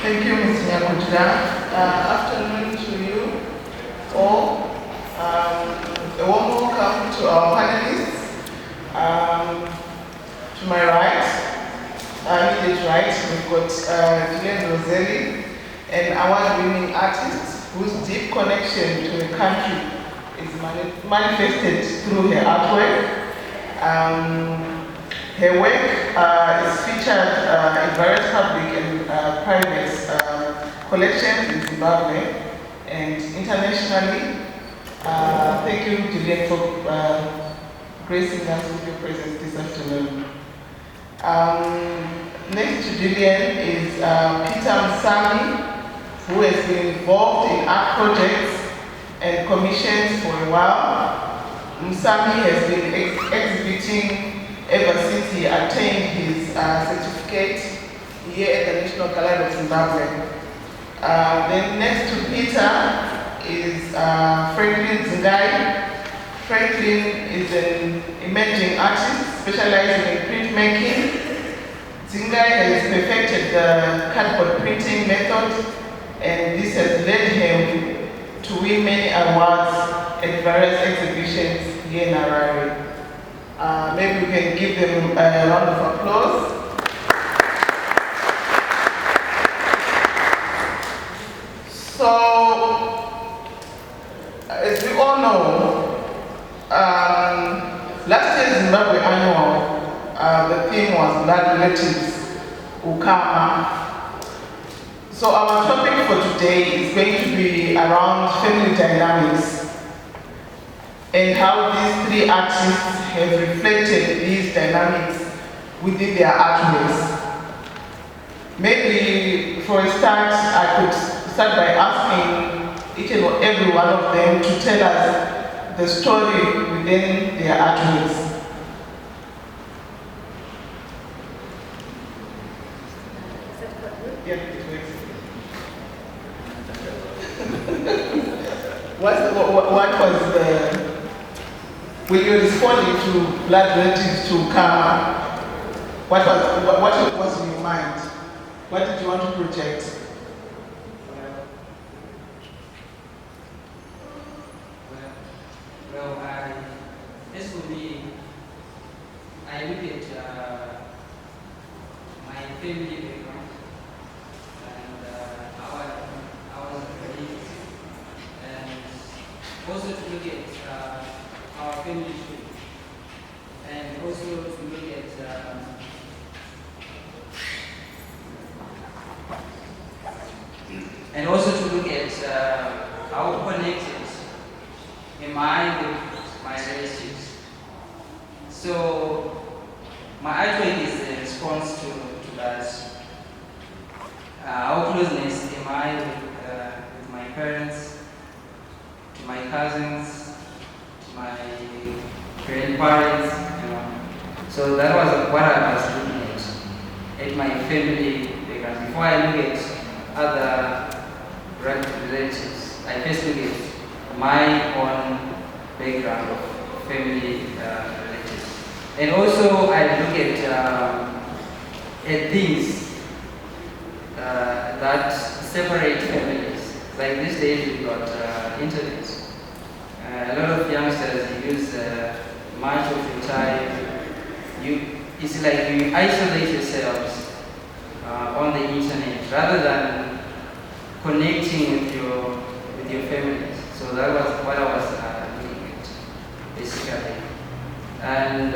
Thank you, Ms. Nyakutra. Afternoon to you all. A warm welcome to our panelists. To my right, immediate right, we've got Gillian Rosselli, an award-winning artist whose deep connection to the country is manifested through her artwork. Her work is featured in various public and private collections in Zimbabwe and internationally. Thank you, Gillian, for gracing us with your presence this afternoon. Next to Gillian is Peter Musami, who has been involved in art projects and commissions for a while. Musami has been exhibiting ever since he attained his certificate here at the National Gallery of Zimbabwe. Then next to Peter is Franklin Dzingai. Franklin is an emerging artist specializing in printmaking. Dzingai has perfected the cardboard printing method, and this has led him to win many awards at various exhibitions here in Harare. Maybe we can give them a round of applause. So, as we all know, last year's Zimbabwe Annual, the theme was Blood Relatives, Ukama. So our topic for today is going to be around family dynamics and how these three artists have reflected these dynamics within their artworks. Maybe for a start, I could start by asking each and every one of them to tell us the story within their artworks. Yeah, it works. What was the... When you responding to blood relatives to karma, what was in your mind? What did you want to project? This would be, I look at my family background and our beliefs, and also to look at our family tree, and also to look at how connected am I with my relatives. So my artwork is a response to that. How closeness am I with my parents, to my cousins, my grandparents, you know. So that was what I was looking at my family background. Before I look at other relatives, I first look at my own background of family relatives. And also I look at things that separate families. Like these days we've got internet. A lot of youngsters use much of your time. It's like you isolate yourselves on the internet rather than connecting with your families. So that was what I was looking at, basically. And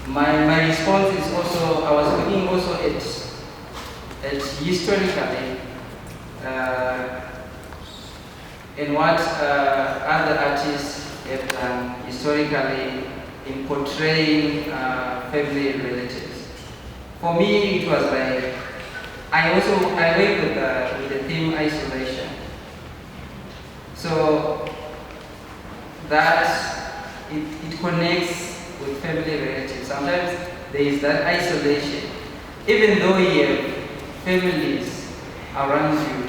my response is also, I was looking also at historically and what other artists have done historically in portraying family relatives. For me, it was like, I work with the theme isolation. So that it connects with family relatives. Sometimes there is that isolation. Even though you have families around you,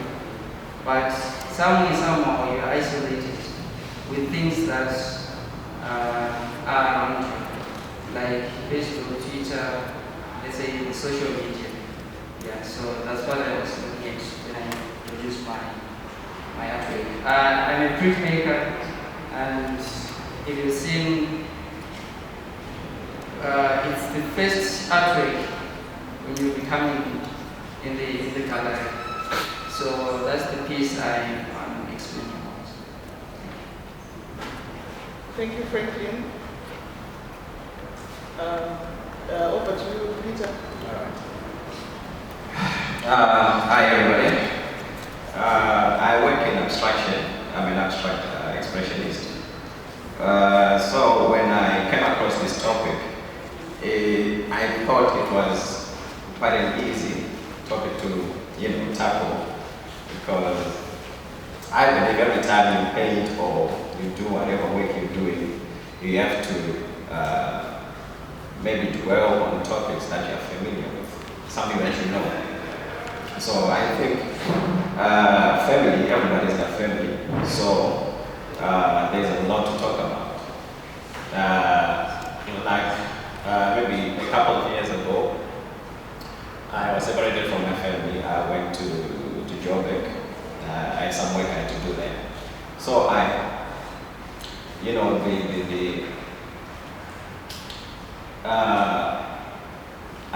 but somehow you are isolated with things that are around you, like Facebook, Twitter, let's say social media. Yeah, so So that's what I was looking at when I produced my artwork. I'm a printmaker, and if you've seen, it's the first artwork when you become in the gallery. So that's the piece I'm explaining about. Thank you, Franklin. Over to you, Peter. All right. Hi, everybody. I work in abstraction. I'm an abstract expressionist. So when I came across this topic, I thought it was quite an easy topic to tackle, because I believe every time you paint or you do whatever work you're doing, you have to maybe dwell on topics that you're familiar with, something that you know. So I think family, everybody's got family, so there's a lot to talk about. Maybe a couple of years ago, I was separated from my family. I went to Joburg. I had some work I had to do there. So I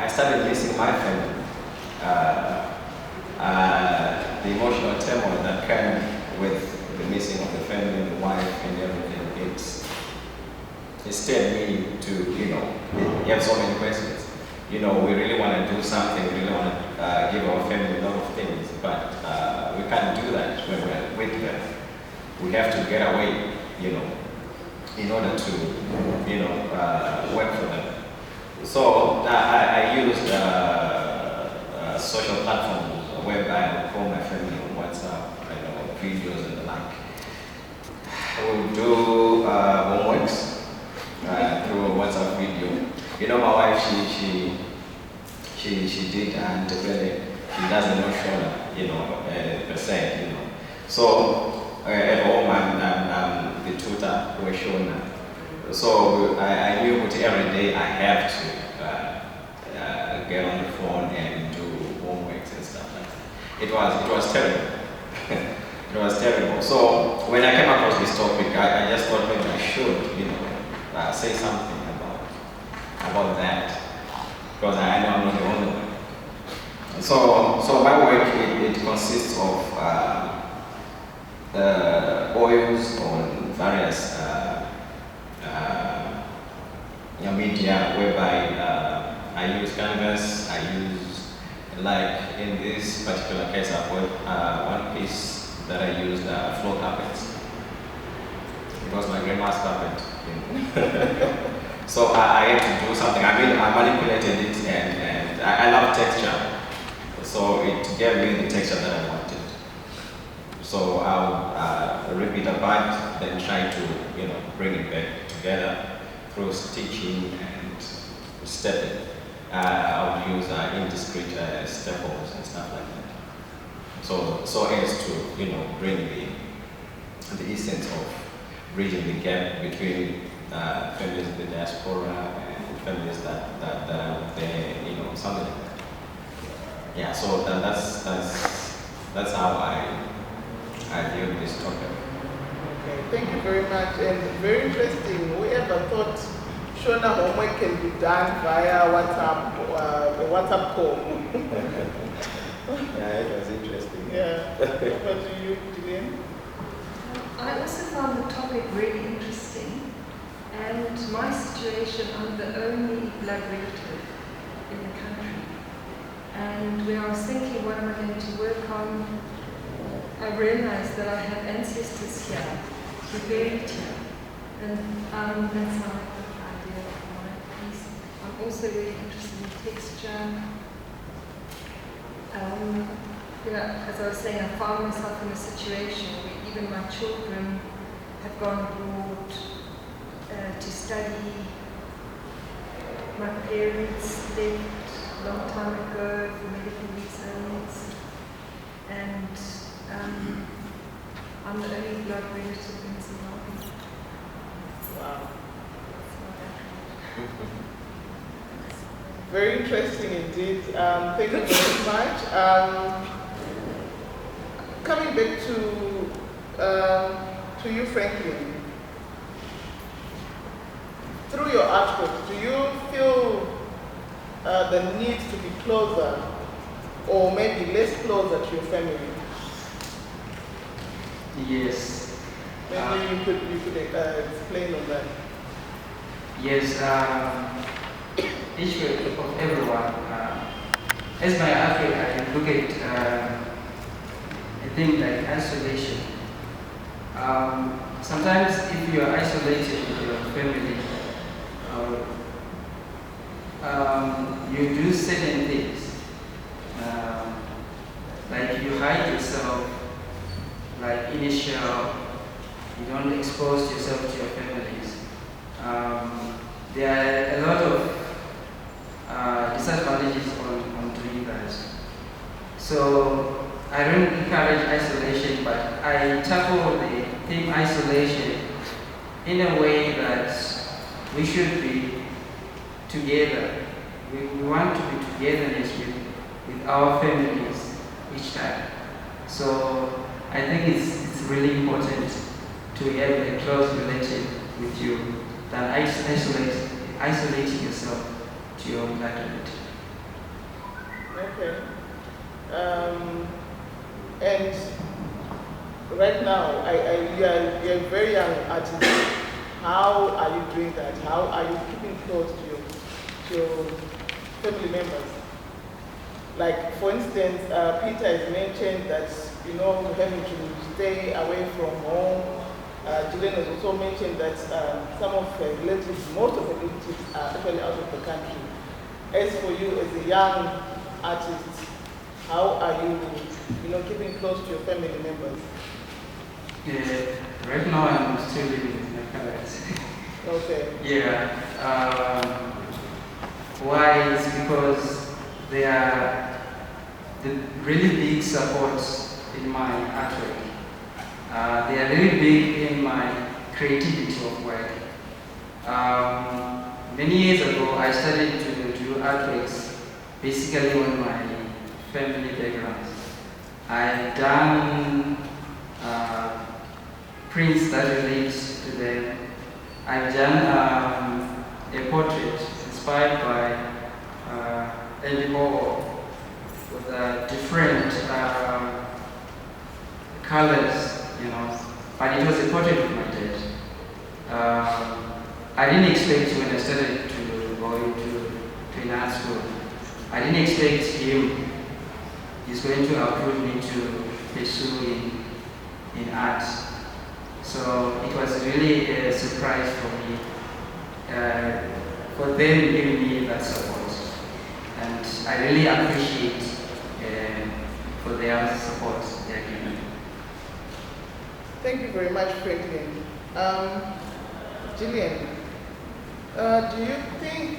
started missing my family. The emotional turmoil that came with the missing of the family, the wife, and everything, it stirred me to, you have so many questions. We really want to do something, we really want to give our family a lot of things, but we can't do that when we're with them. We have to get away, in order to, work for them. So I used social platforms whereby I would call my family on WhatsApp, videos and the like. We'll do homeworks through a WhatsApp video. My wife, she did independent. She doesn't know Shona, per se, So at home, I'm the tutor who is Shona. So I knew that every day I have to get on the phone and do homeworks and stuff like that. It was terrible. It was terrible. So when I came across this topic, I just thought maybe I should, say something about that, because I know I'm not the only one. So my work, it consists of oils on various media, whereby I use canvas, I use, like in this particular case, I've got one piece that I used floor carpets. It was my grandma's carpet. So I had to do something. I manipulated it, and I love texture. So it gave me the texture that I wanted. So I'll rip it apart, then try to bring it back together through stitching and stepping. I'll use indiscrete staples and stuff like that. So as to bring the essence of bridging the gap between families in the diaspora and families that are there, something like that. Yeah, so that's how I view this topic. Okay, thank you very much, and very interesting. Whoever thought Shona homework can be done via WhatsApp, a WhatsApp call. Yeah, it was interesting. Yeah. Over to you, Gillian. I also found the topic really interesting, and my situation, I'm the only blood relative in the country. And when I was thinking what am I going to work on, I realized that I have ancestors here who buried here. And that's how I got the idea of my piece. I'm also really interested in texture. As I was saying, I found myself in a situation where even my children have gone abroad to study. My parents left a long time ago for medical reasons, and I'm the only blood relative in Zimbabwe. Wow. Very interesting indeed. Thank you very much. Coming back to you, Franklin. Through your artwork, do you feel the need to be closer, or maybe less closer to your family? Yes. Maybe you could explain on that. Yes. Each of everyone. As my artwork, I look at a thing like isolation. Sometimes, if you are isolated with your family, you do certain things, like you hide yourself, like initial, you don't expose yourself to your families. There are a lot of disadvantages on doing that. So I don't encourage isolation, but I tackle the theme isolation in a way that we should be together. We want to be togetherness with our families each time. So I think it's really important to have a close relation with you than isolating yourself to your own activity. Okay. And right now, you're a very young artist. How are you doing that? How are you keeping close to your family members? Like, for instance, Peter has mentioned that, having to stay away from home. Gillian has also mentioned that some of her relatives, most of her relatives are actually out of the country. As for you, as a young artist, how are you, keeping close to your family members? Right now I'm still living with my parents. Okay. Yeah. Why? It's because they are the really big support in my artwork. They are really big in my creativity of work. Many years ago, I started to do artworks basically on my family backgrounds. I've done prints that relate to them. I've done a portrait inspired by Andy Warhol with different colors, but it was a portrait of my dad. I didn't expect when I started to go into an art school, I didn't expect he's going to approve me to pursue in art. So it was really a surprise for me, for them giving me that support. And I really appreciate for their support they are giving me. Thank you very much, Franklin. Gillian, do you think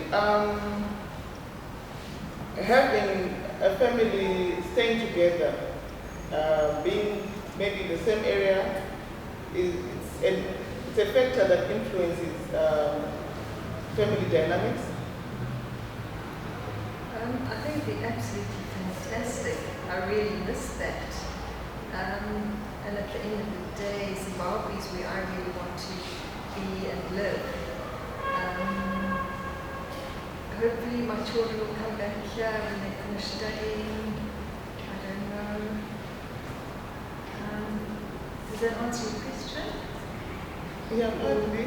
having a family staying together, being maybe in the same area, it's a factor that influences family dynamics? I think it'd be absolutely fantastic. I really miss that. And at the end of the day, Zimbabwe is where I really want to be and live. Hopefully my children will come back here when they finish studying. I don't know. Does that answer your question? Yeah, probably.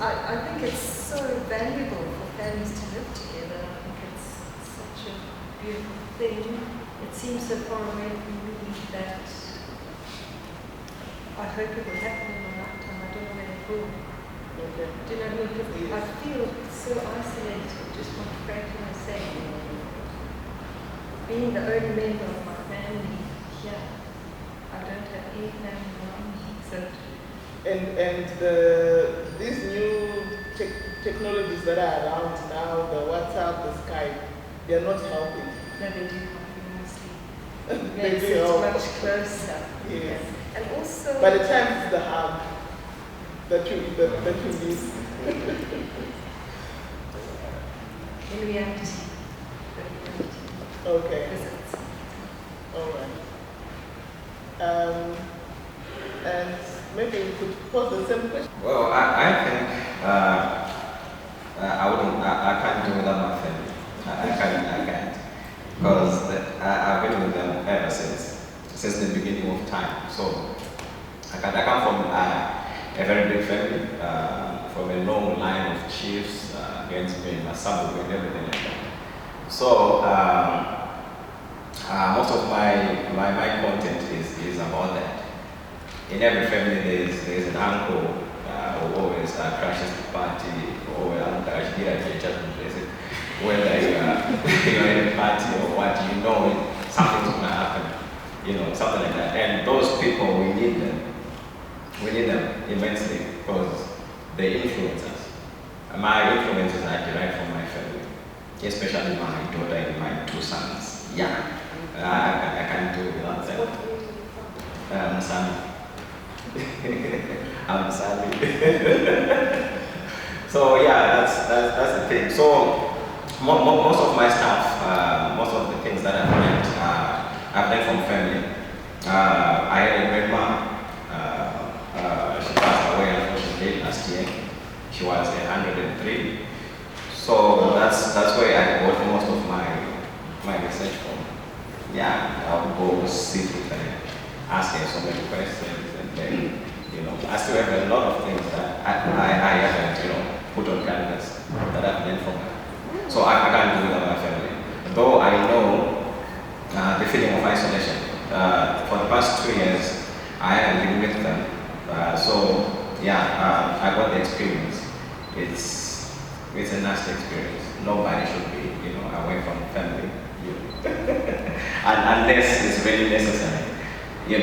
I think it's so valuable for families to live together. I think it's such a beautiful thing. It seems so far away from me that I hope it will happen in my lifetime. I don't know when it will. Okay. Do you know what I mean? I feel so isolated, just what Franklin was saying. Being the only member of my family here, I don't have any family around me. So. And these new technologies that are around now, the WhatsApp, the Skype, they are not helping. No, they do help enormously. They Makes do it help. much closer. Yes. And also, By the time it's the hub that you miss. in reality. Okay. Visits. All right. And maybe we could pose the same question. Well, I think I can't do without my family. I can't. Because I've been with them ever since the beginning of time. So I come from a very big family, from a long line of chiefs, against me, Musami and everything like that. So most of my content is about that. In every family there's an uncle who always crashes the party, or whether you're in a party or what, something's gonna happen, something like that. And those people, we need them. We need them immensely because they influence us. My influences are derived from my family, especially my daughter and my two sons. Yeah, I can't do without them. Musami. I'm Musami. So yeah, that's the thing. So most of my stuff, most of the things that I've learned from family. I had a grandma. She passed away unfortunately last year. She was 103. So that's where I got most of my research from. Yeah, I would go sit with her, ask her so many questions, and then I still have a lot of things that I haven't put on canvas that I've learned from her. So I can't do without my family. Though I know the feeling of isolation. For the past 2 years, I haven't been with them. So yeah, I got the experience. It's a nasty experience. Nobody should be, away from family, unless it's really necessary.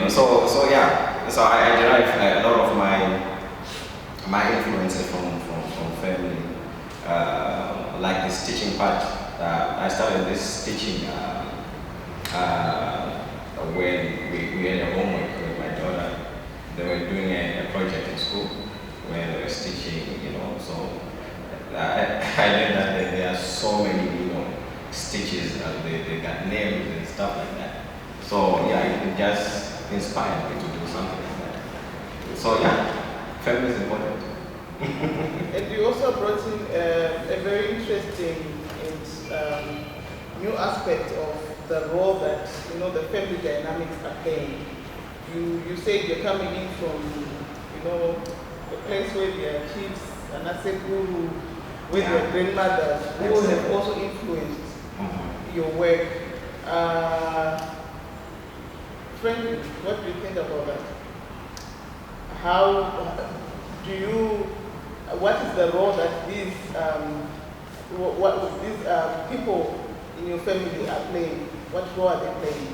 So yeah. So I derive a lot of my influences from family. Like this teaching part. I started this teaching when we had a homework with my daughter. They were doing a project in school where they were teaching, so I learned that there are so many, stitches, and they got names and stuff like that. So yeah, it just inspired me to do something like that. So yeah, family is important. And you also brought in a very interesting and new aspect of the role that the family dynamics are playing. You said you're coming in from a place where there are chiefs and Asekuru, where there are grandmothers who have also influenced your work. Franklin, what do you think about that? What is the role that these people in your family are playing? What role are they playing?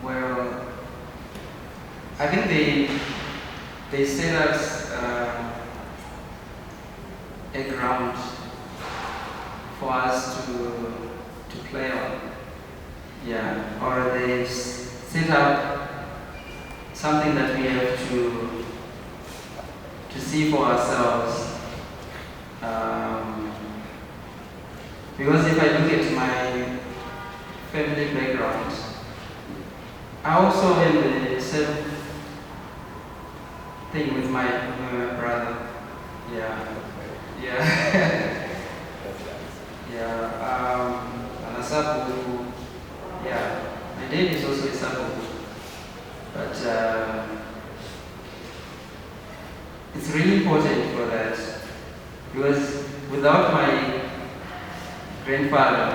Well, I think they set us a ground for us to play on. Yeah, or they set up something that we have to see for ourselves. Because if I look at my family background, I also am the same thing with my brother. Yeah. And a Sabu, yeah. My dad is also a Sabu. But it's really important for that, because without my grandfather,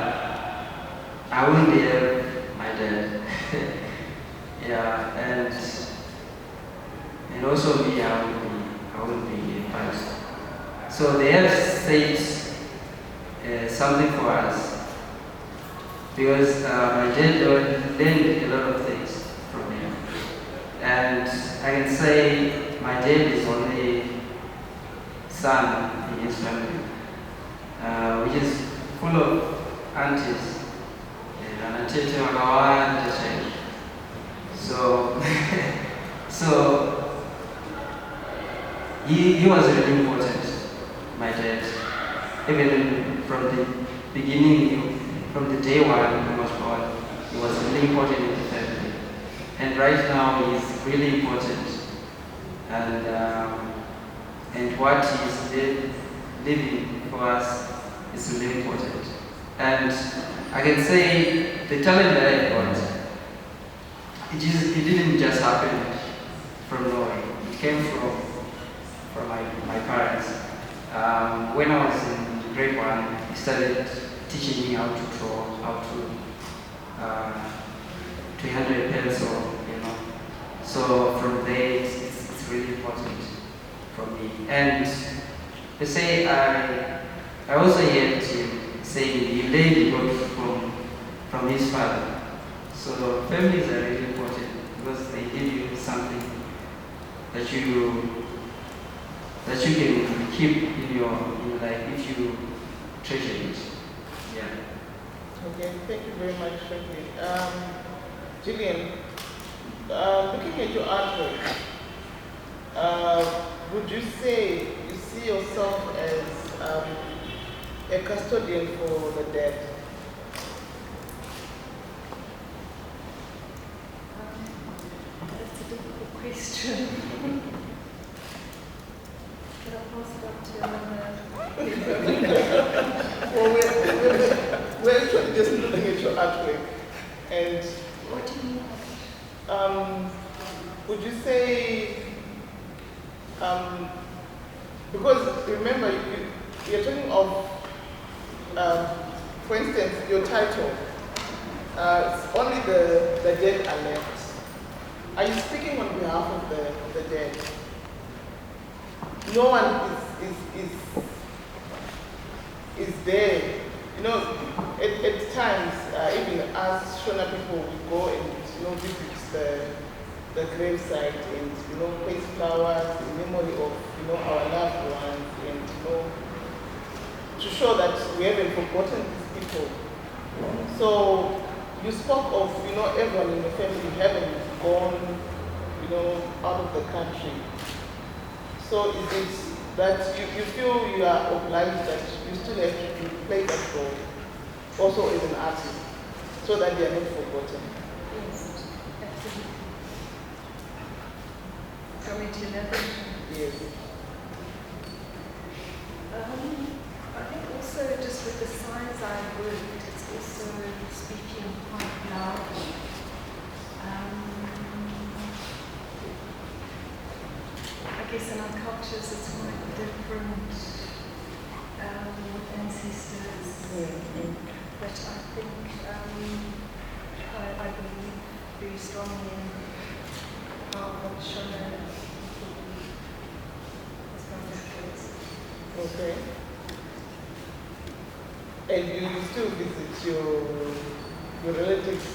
I wouldn't be have my dad. Yeah, and also me, I wouldn't be a pastor. So they have said something for us, because my dad learned a lot of things from him. And I can say my dad is only son in his family, which is full of aunties. So he was really important, my dad. Even from the beginning, from the day one he was born, he was really important in the family. And right now he's really important. And what he's living for us is really important. And I can say the talent that I got, it didn't just happen from nowhere. It came from my parents. When I was in grade 1, he started teaching me how to draw, how to handle a pencil, you know. So from there, it's really important for me. And they say I also heard him saying he learned a lot from his father. So families are really important because they give you something that you can keep in your life if you treasure it. Yeah. Okay, thank you very much, Franklin. Gillian, looking at your artwork, would you say you see yourself as a custodian for the dead? That's a difficult question. Can I pass it up to another? Well, we're actually just looking at your artwork, and What do you mean? would you say, because remember, you're talking of, for instance, your title, it's only the dead are left. Are you speaking on behalf of the dead? No one is there. You know, at times, even as Shona people, we go and visit the gravesite and place flowers in memory of our loved ones, and to show that we haven't forgotten these people. So you spoke of everyone in the family having gone out of the country. So is it that you feel you are obliged that you still have to play that role also as an artist, so that they are not forgotten? Yes, absolutely. Coming to another. Yes. I think also just with the size I worked, it's also speaking quite loudly. I guess in our cultures it's quite different with ancestors. Mm-hmm. But I think I believe very strongly in how Shona as far as that goes. Okay. And you still visit your relatives'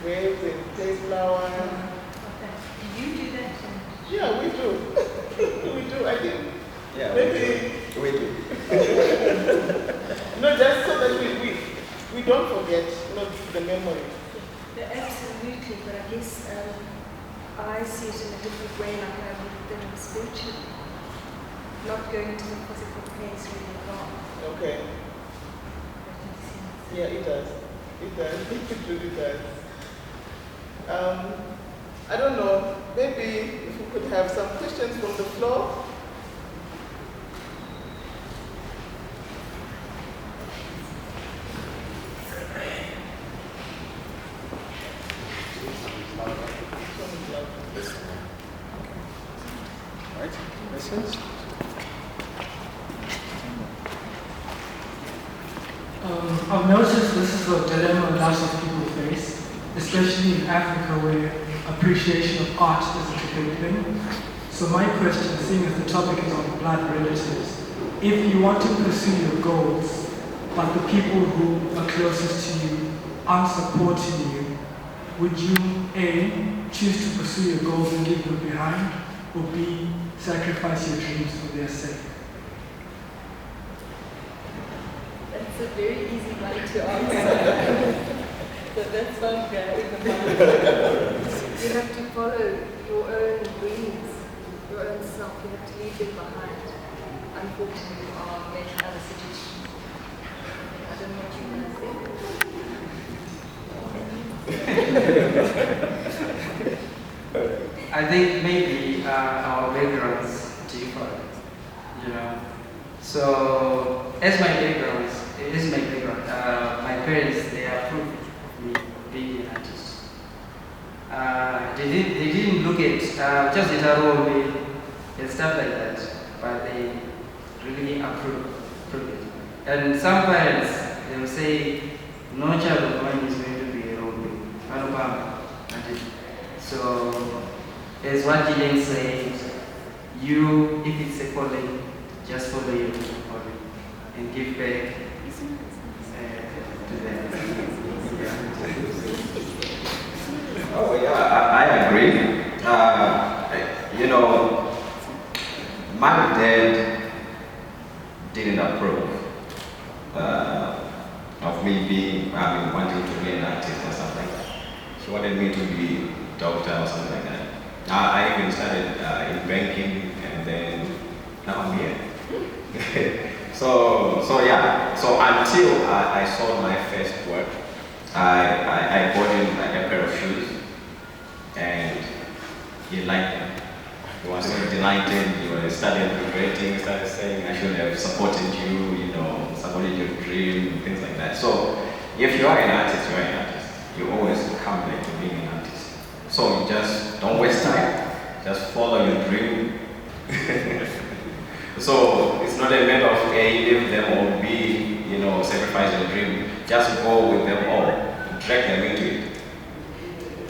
graves and place flowers? Do you do that? Yeah, we do. We do. I think Yeah, maybe we do. just so that we don't forget the memory. Yeah, absolutely, but I guess I see it in a different way, like I look at them spiritually, not going to the physical place where they're gone. Okay. That makes sense. Yeah, it does. It does. It really does. I don't know. Maybe if we could have some questions from the floor. Right? Questions? I've noticed this is a dilemma lots of people face, especially in Africa where appreciation of art is a big thing. So my question, seeing as the topic is on blood relatives, if you want to pursue your goals, but the people who are closest to you aren't supporting you, would you A, choose to pursue your goals and leave them behind, or B, sacrifice your dreams for their sake? That's a very easy one to answer. So that's not bad in the mind. You have to follow your own dreams, your own self. You have to leave them behind. Unfortunately, you are making other suggestions. I don't know what you want to say. I think maybe our backgrounds differ, you know. So, as my background, my parents, they approved of me being an artist. They didn't look at just the tarot and stuff like that, but they really approved it. And some parents, they will say, no child of mine is going to be a role model. So, as what Gillian said, you, if it's a calling, just follow your calling and give back to them. Oh yeah, I agree. You know, my dad didn't approve of me wanting to be an artist or something. She wanted me to be a doctor or something like that. I even started in banking, and then now I'm here. So yeah. So until I saw my first work, I bought him like a pair of shoes, and he liked them. He was so delighted. He was started regretting, started saying, I should have supported you, you know, supported your dream, things like that. So if you are an artist, you are an artist. You always come back to being an artist. So you just don't waste time. Just follow your dream. So it's not a matter of A, leave them, or B, you know, sacrifice your dream. Just go with them all. Drag them into it.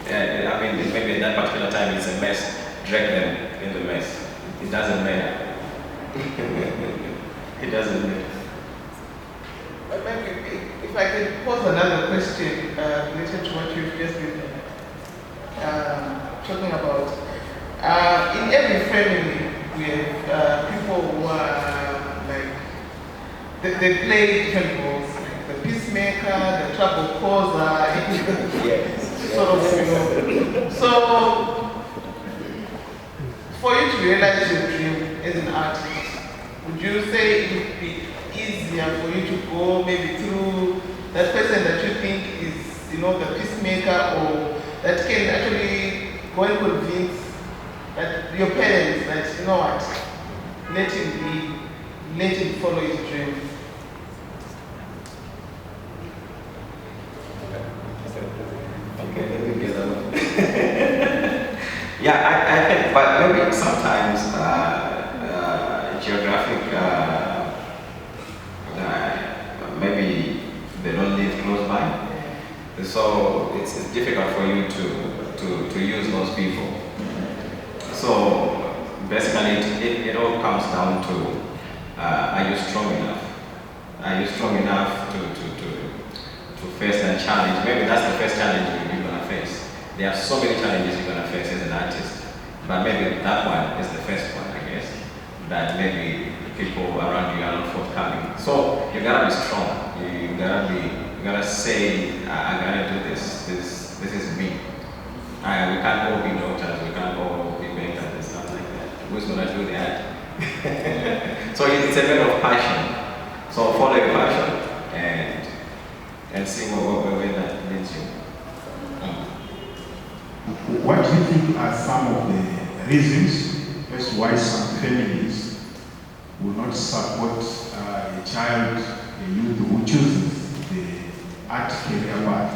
I mean, maybe at that particular time it's a mess. Drag them in the mess. It doesn't matter. It doesn't matter. Maybe if I could pose another question related to what you've just been talking about. In every family, we have people who are like, they play different roles, like the peacemaker, the trouble causer, sort of, you know. So, for you to realize your dream as an artist, would you say it would be easier for you to go maybe through that person that you think is, you know, the peacemaker, or that can actually go and convince that your parents that, you know what, let him follow his dream? Okay, let me get that. Yeah, I think, but maybe sometimes geographic, maybe they don't live close by, so it's difficult for you to use those people. So basically, it all comes down to, are you strong enough? Are you strong enough to face that challenge? Maybe that's the first challenge you're going to face. There are so many challenges you're going to face as an artist, but maybe that one is the first one, I guess, that maybe people around you are not forthcoming. So you gotta be strong. You gotta say, I gotta do this. This is me. We can't all be doctors. We can't all be bankers and stuff like that. Who's gonna do that? So it's a matter of passion. So follow your passion and see where that leads you. What do you think are some of the reasons as to why some families will not support a child, a youth who chooses the art career path?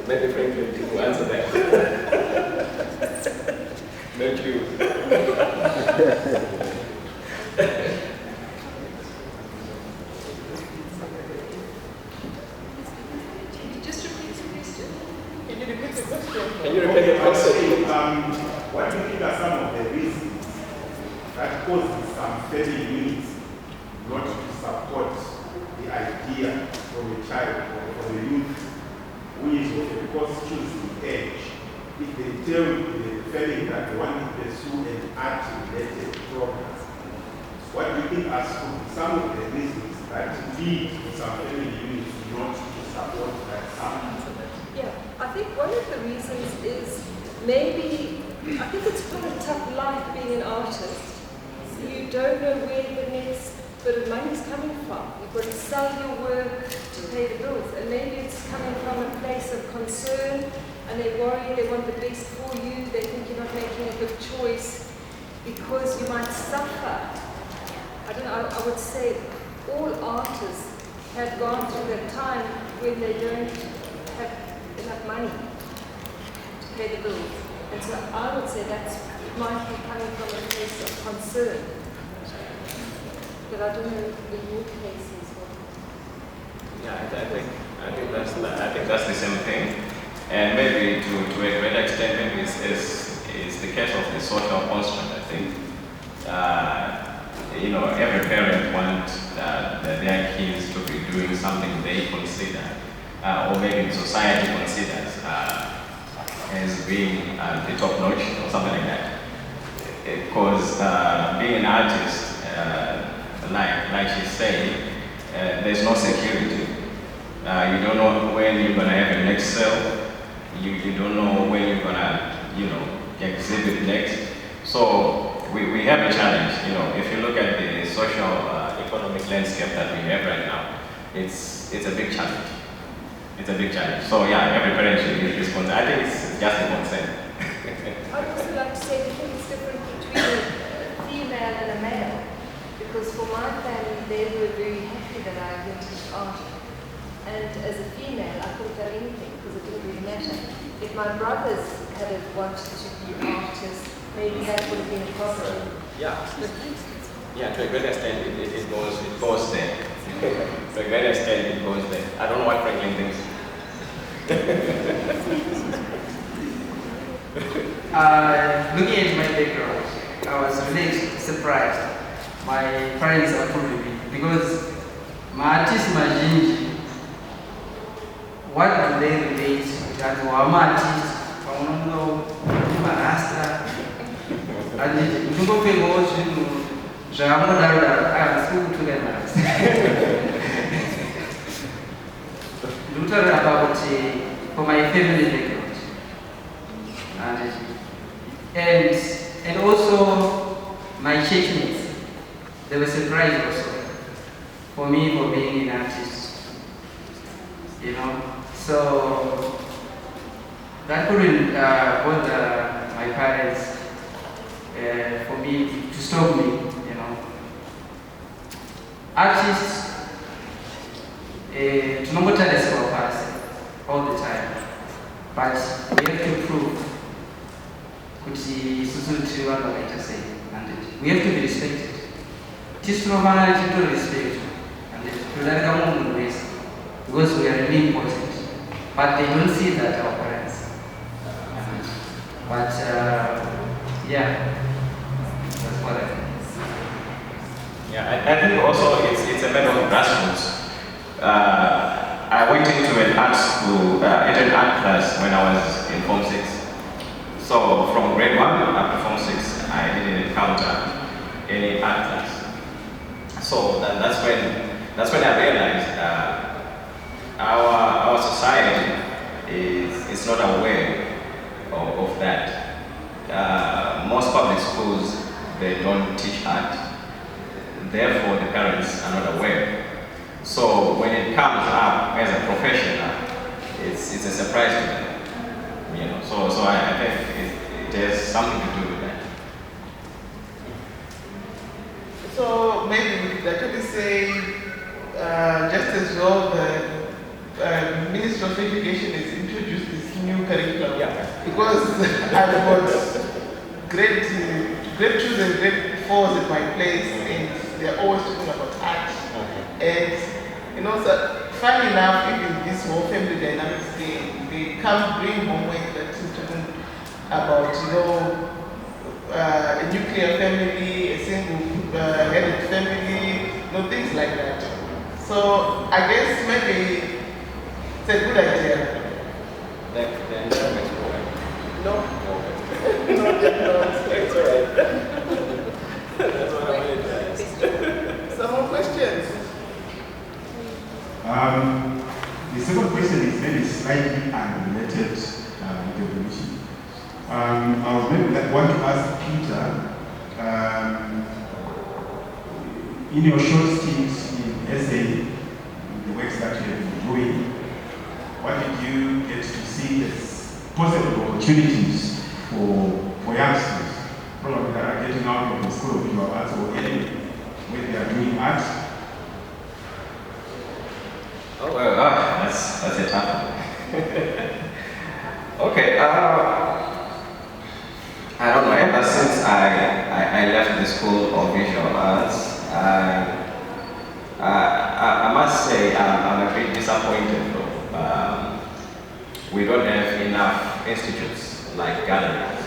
Maybe Franklin will answer that. Not you. Can you repeat the question? What do you think are some of the reasons that causes some family units not to support the idea from a child or from a youth who is of course choosing age? If they tell the family that they want to pursue an art-related program, what do you think are some of the reasons that lead to some family units not to support that? Yeah. of the reasons is maybe, I think it's quite a tough life being an artist. You don't know where the next bit of money is coming from. You've got to sell your work to pay the bills. And maybe it's coming from a place of concern, and they worry, they want the best for you, they think you're not making a good choice because you might suffer. I don't know, I would say all artists have gone through that time when they don't have enough money to pay the bills. And so I would say it might be coming from a place of concern. But I don't know in your case as well. Yeah, I think that's the same thing. And maybe to a great extent, maybe it's the case of the social construct. I think every parent wants their kids to be doing something they consider, or maybe society considers as being the top notch or something like that. Because being an artist, like she's saying, there's no security. You don't know when you're gonna have your next sale. You don't know when you're gonna, exhibit next. So we have a challenge. If you look at the social economic landscape that we have right now, it's a big challenge. It's a big challenge. So yeah, every parent should be responsible. I think it's just a concern. I'd also like to say the thing is different between a female and a male. Because for my family, they were very happy that I went into art. And as a female, I could have done anything because it didn't really matter. If my brothers had wanted to be artists, maybe that would have been a problem. Yeah. Yeah, to a great extent, it goes there. To a great extent, it goes there. I don't know what Franklin thinks. Looking at my background, I was really surprised. My parents approved me because my artist mazhinji, what do they relate that I'm artist, I don't know, marasta, and you go pay more to I school to get about for my family background. And also my churchmates. They were surprised also for me for being an artist, So that couldn't bother my parents for me to stop me, Artists, tunongotadesiwa pasi all the time, but we have to prove kuti susuti vanoita sei, and we have to be respected. Tisinofanira to respect and kudarika munhu wese because we are really important, but they don't see that our parents. But yeah, that's what I think. Yeah, I think also it's a matter of grassroots. I went into an art school, into an art class when I was in Form 6. So from grade 1 up to Form 6, I didn't encounter any art class. So that's when I realized our society is not aware of that. Most public schools, they don't teach art. Therefore, the parents are not aware. So when it comes up as a professional, it's a surprise to them. So I think it has something to do with that. So maybe we could actually say, just as well, the Ministry of Education has introduced this new curriculum. Yeah. Because I've got grade 2s and grade 4s at my place, and they're always talking about art. And so funny enough, even this whole family dynamics thing, they come bring homework that is talking about, a nuclear family, a single-headed family, things like that. So I guess maybe it's a good idea. Then No? no, it's all right. That's what I wanted to ask. Some more questions? The second question is maybe slightly unrelated evolution. I was maybe want to ask Peter, in your short stint in essay, the works that you have been doing, what did you get to see as possible opportunities for youngsters, probably that are getting out of the School of Visual Arts or any when they are doing art? Oh, well, that's a tough one. Okay, I don't know, ever since I left the School of Visual Arts, I must say I'm a bit disappointed though. We don't have enough institutes like galleries.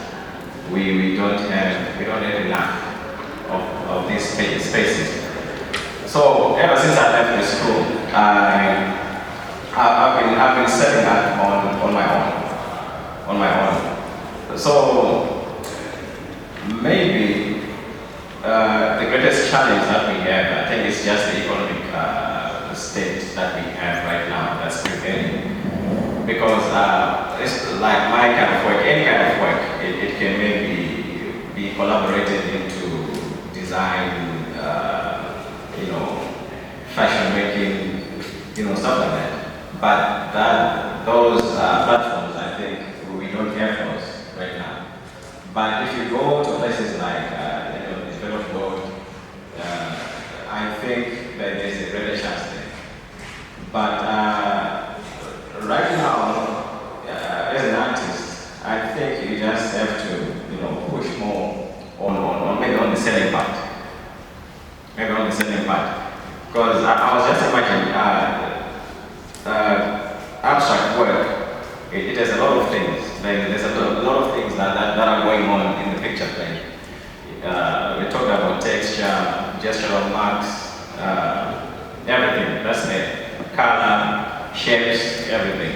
We don't have enough of these spaces. So ever since I left the school, I've been setting up on my own. So maybe the greatest challenge that we have, I think, is just the economic state that we have right now that's prevailing. Because it's like my kind of work, any kind of work, it can maybe be collaborated into design, fashion making, stuff like that. But those platforms, I think, we don't have those right now. But if you go to places like the developed world, I think that there's a greater chance there. But right now, as an artist, I think you just have to, push more on maybe on the selling part. Because I was just imagining abstract work. It has a lot of things. There's a lot of things that are going on in the picture plane. We talked about texture, gestural marks, everything. That's it. Color, shapes, everything.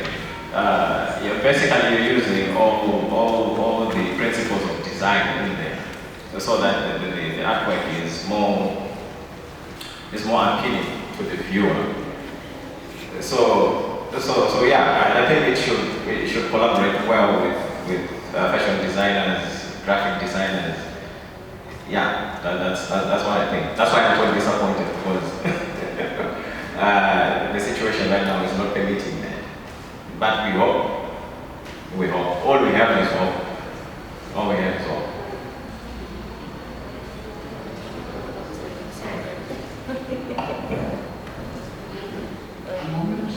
You're using all the principles of design in there, so that the artwork is more appealing to the viewer. So yeah, I think it should collaborate well with fashion designers, graphic designers. Yeah, that's what I think. That's why I'm totally disappointed, because the situation right now is not permitting that. But we hope. All we have is hope. A moment.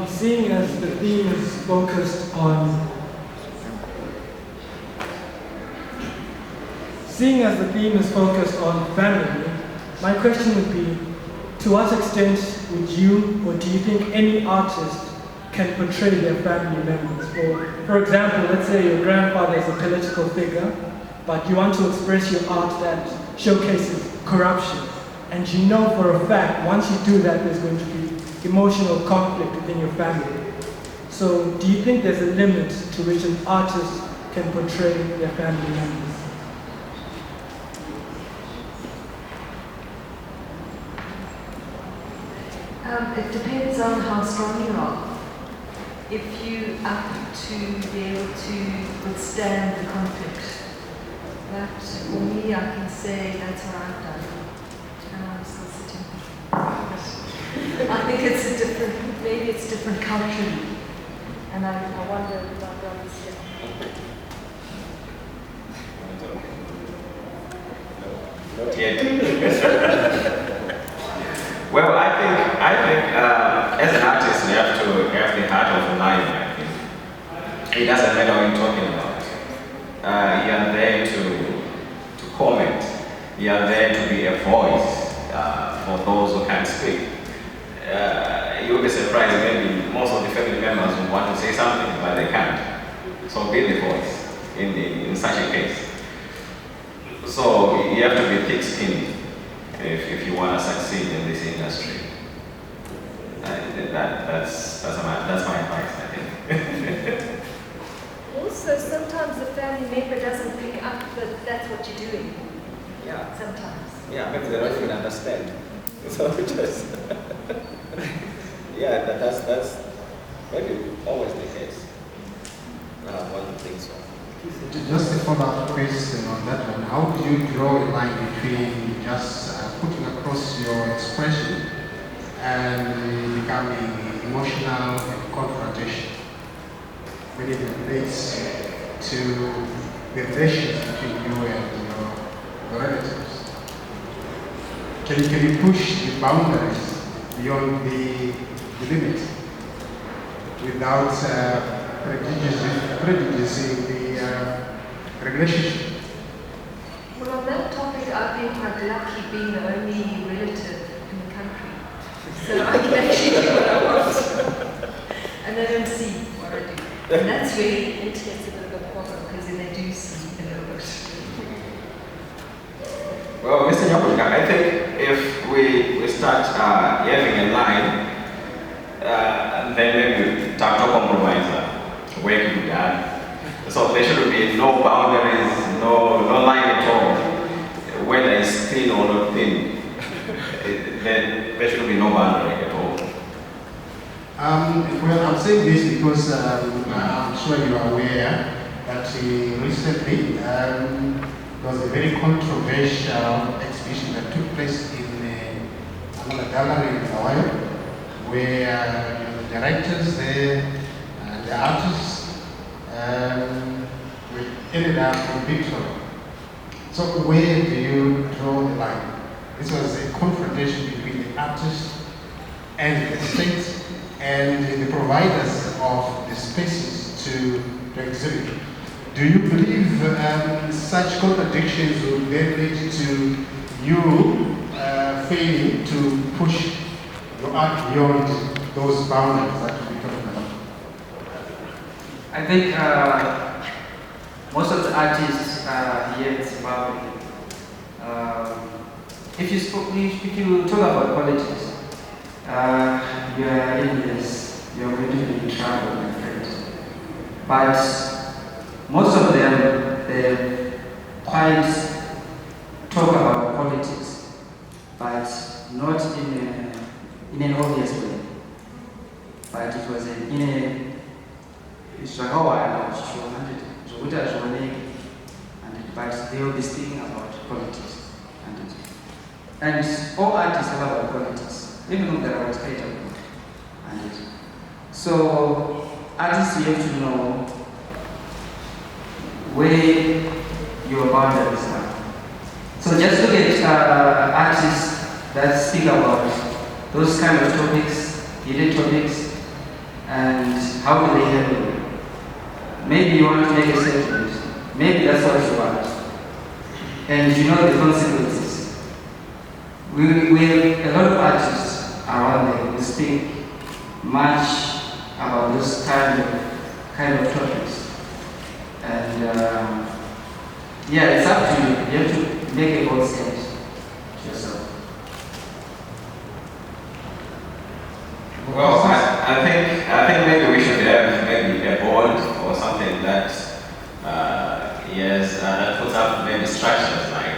Seeing as the theme is focused on family, my question would be, to what extent would you, or do you think any artist can portray their family members? For example, let's say your grandfather is a political figure, but you want to express your art that showcases corruption, and you know for a fact, once you do that, there's going to be emotional conflict within your family. So do you think there's a limit to which an artist can portray their family members? It depends on how strong you are. If you are to be able to withstand the conflict. But for me, I can say that's what I've done. And I'm still sitting. I think maybe it's different culturally. And I wonder about brothers here. Not yet. Well, I think as an artist, you have to have the heart of a lion, I think. It doesn't matter what you're talking about. You are there to comment. You are there to be a voice for those who can't speak. You'll be surprised, maybe most of the family members will want to say something, but they can't. So be the voice in such a case. So you have to be thick-skinned if you want to succeed in this industry. That's my advice, I think. Also, sometimes the family member doesn't pick up that that's what you're doing. Yeah. sometimes. Yeah, maybe they don't even understand. So just yeah, that's maybe always the case. One thinks so. Just a follow-up question on that one. How do you draw a line between just putting across your expression and becoming emotional and confrontation when it relates to the relations between you and your relatives? Can you push the boundaries beyond the limit without prejudicing the relationship? Well, on that topic, I've been quite lucky being the only relative in the country. So I can actually do what I want. And they don't see what I do. And that's really intense a bit of a problem, because then they do see a little bit. Well, Mr. Nyakuka, I think if we start having a line, then maybe start to compromise where to be done. So there should be no boundaries, no line at all. Whether it's thin or not thin, then there should be no boundary at all. Well, I'm saying this because I'm sure you are aware that recently there was a very controversial exhibition that took place in another gallery in Hawaii, where the directors there and the artists we ended up in Victoria. So where do you draw the line? This was a confrontation between the artist and the state and the providers of the spaces to exhibit. Do you believe such contradictions will then lead to you failing to push your art beyond those boundaries that we're talking about? I think most of the artists here in Zimbabwe, if you talk about politics, you are in this, you're going to be in trouble, my friend. But most of them, they quite talk about politics, but not in an obvious way. But it was in a but they will be speaking about politics. And all artists talk about politics, even though there are spectacle. So artists, you have to know where your boundaries are. So just look at artists that speak about those kind of topics, hidden topics, and how do they handle it. Maybe you want to make a statement. Maybe that's what you want. And you know the consequences. We have a lot of artists around there who speak much about those kind of topics. And yeah, it's up to you. You have to make a bold stand to yourself. Well, I think maybe we should have maybe a board or something that that puts up maybe structures like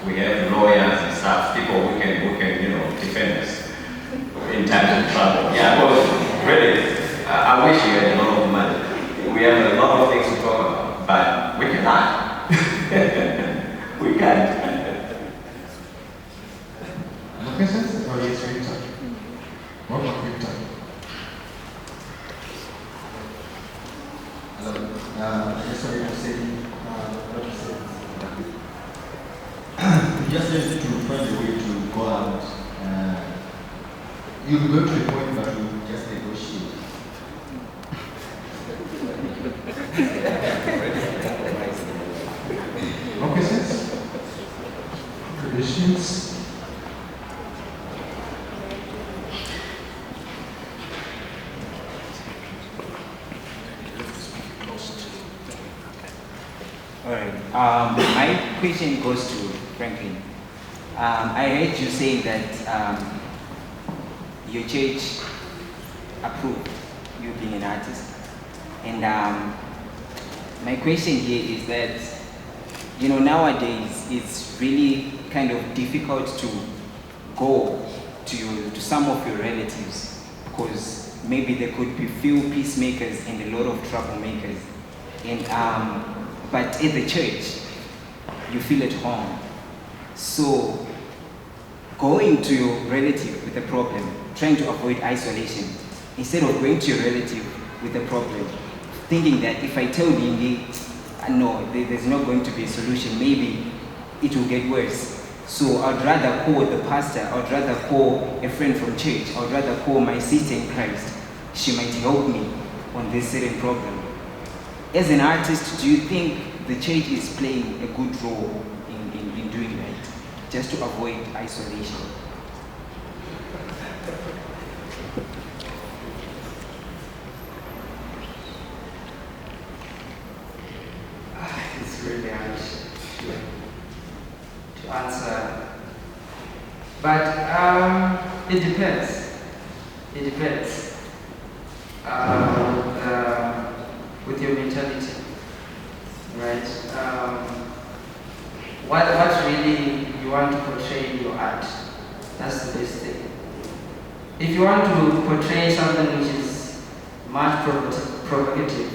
we have lawyers and stuff, people who can defend us in times of trouble. Yeah, well, really, I wish we had a lot of money. We have a lot of things to talk about, but we cannot. We can't. No questions? Oh yes, Victor. What about Victor? Hello. I just wanted to say what you said. You just need to find a way to go out. You'll go to a point, but you just negotiate. No questions? Traditions? Alright, my question goes to Franklin. I heard you saying that your church approved you being an artist. And my question here is that you know, nowadays it's really kind of difficult to go to some of your relatives because maybe there could be few peacemakers and a lot of troublemakers. And but at the church, you feel at home. So going to your relative with a problem, trying to avoid isolation, instead of going to your relative with a problem, thinking that if I tell Dingi, no, there's not going to be a solution, maybe it will get worse. So I'd rather call the pastor, I'd rather call a friend from church, I'd rather call my sister in Christ. She might help me on this certain problem. As an artist, do you think the church is playing a good role in doing that, just to avoid isolation? It's really hard to answer. But it depends. It depends with your mentality, right? What really you want to portray in your art, that's the best thing. If you want to portray something which is much provocative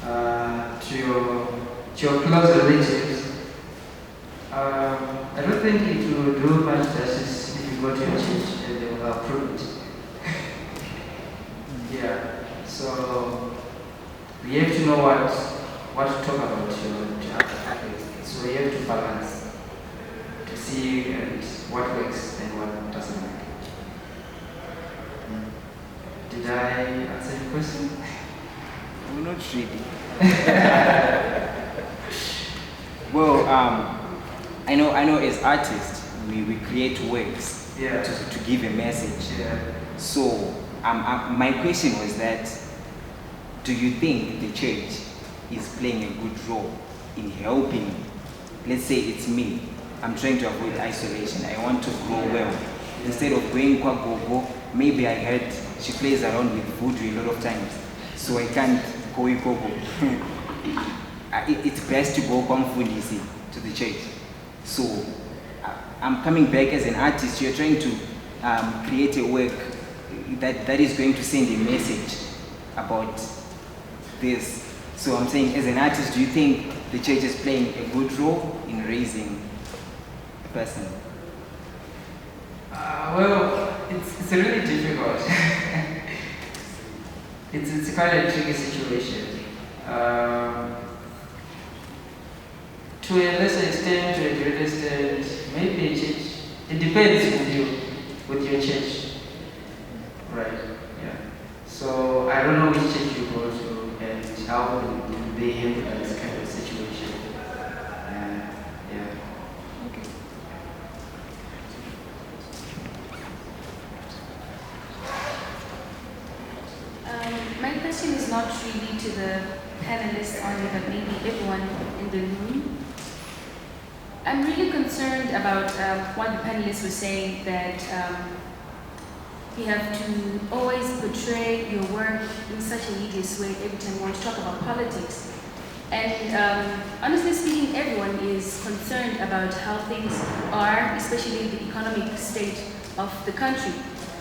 to your close relatives, I don't think it will do much justice if you go to your church and they will approve it. Yeah, so we have to know what to talk about to artists. So we have to balance to see and what works and what doesn't work. Did I answer your question? I'm not really. Well, I know as artists we create works to give a message. Yeah. So my question was that, do you think the church is playing a good role in helping? Let's say it's me. I'm trying to avoid isolation. I want to grow well. Instead of going kwa gogo, maybe I heard she plays around with voodoo a lot of times, so I can't go gogo. It's best to go kwamfundisi to the church. So I'm coming back as an artist. You're trying to create a work that is going to send a message about this. So I'm saying, as an artist, do you think the church is playing a good role in raising a person? Well, it's really difficult. it's quite a tricky situation. To a lesser extent, to a greater extent, maybe a church. It depends with your church, right? Yeah. So I don't know which church you go to and how do they handle this kind of situation. Yeah. Okay. My question is not really to the panelists only, but maybe everyone in the room. I'm really concerned about what the panelists were saying, that you have to always portray your work in such a hideous way every time you want to talk about politics. And honestly speaking, everyone is concerned about how things are, especially the economic state of the country.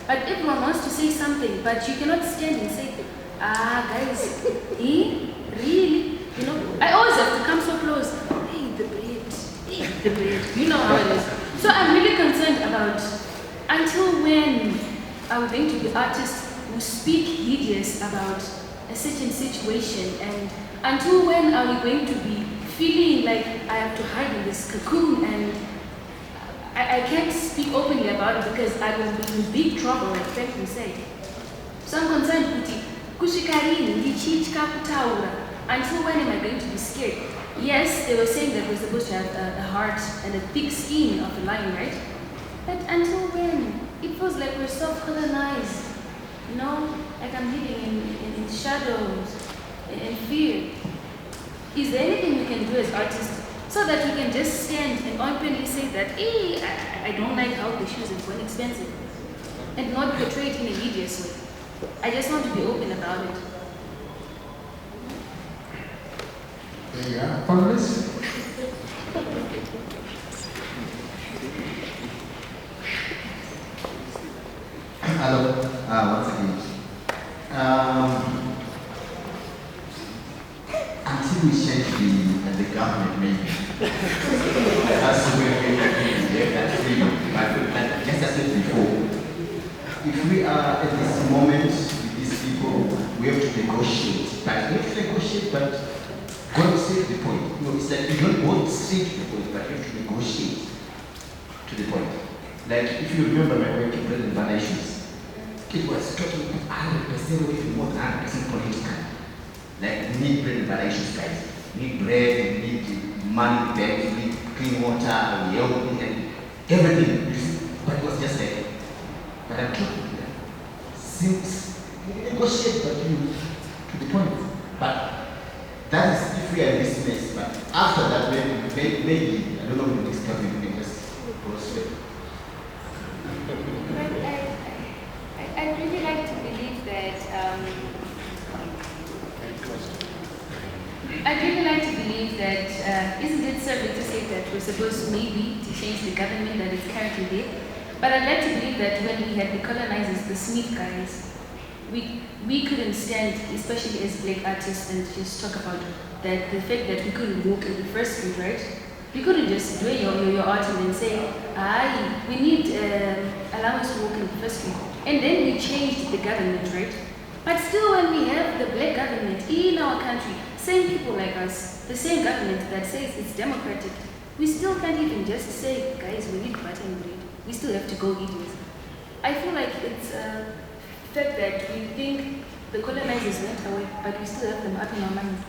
But everyone wants to say something, but you cannot stand and say, guys, really? You know, I always have to come so close. Hey, the bread. You know how it is. So I'm really concerned about until when are we going to be artists who speak hideous about a certain situation, and until when are we going to be feeling like I have to hide in this cocoon and I can't speak openly about it because I will be in big trouble, like Franklin said. So I'm concerned with until when am I going to be scared? Yes, they were saying that we're supposed to have a heart and a thick skin of a lion, right? But until when? It feels like we're self-colonized. You know, like I'm living in shadows and fear. Is there anything we can do as artists so that we can just stand and openly say that, hey, I don't like how the shoes are going expensive, and not portray it in a hideous way? I just want to be open about it. There you are. Panelists? Hello, once again. Until we change the government, maybe. That's the way we get that freedom. But just as I said before, if we are at this moment with these people, we have to negotiate. But we have to negotiate, but go straight to the point. You know, it's like you don't go straight to the point, but you have to negotiate to the point. Like if you remember my work in President Van issues, it was talking 100% or even more than 100% political. Like we need bread and butter issues, guys. We need bread, we need money in the bank, we need clean water, and everything. But it was just like, but I'm talking here. Since we negotiate, but you to the point. But that is if we are in this mess. But after that, maybe I don't know if the next government can just go straight. I'd really like to believe that. I'd really like to believe that. Isn't it serving to say that we're supposed maybe to change the government that is currently there? But I'd like to believe that when we had the colonizers, the Smith guys, we couldn't stand, especially as black artists, and just talk about that the fact that we couldn't walk in the first street, right? We couldn't just do your art and then say, we need allowance to walk in the first street. And then we changed the government, right? But still when we have the black government in our country, same people like us, the same government that says it's democratic, we still can't even just say, guys, we need butter and bread. We still have to go eat it. I feel like it's a fact that we think the colonizers went away, but we still have them up in our minds.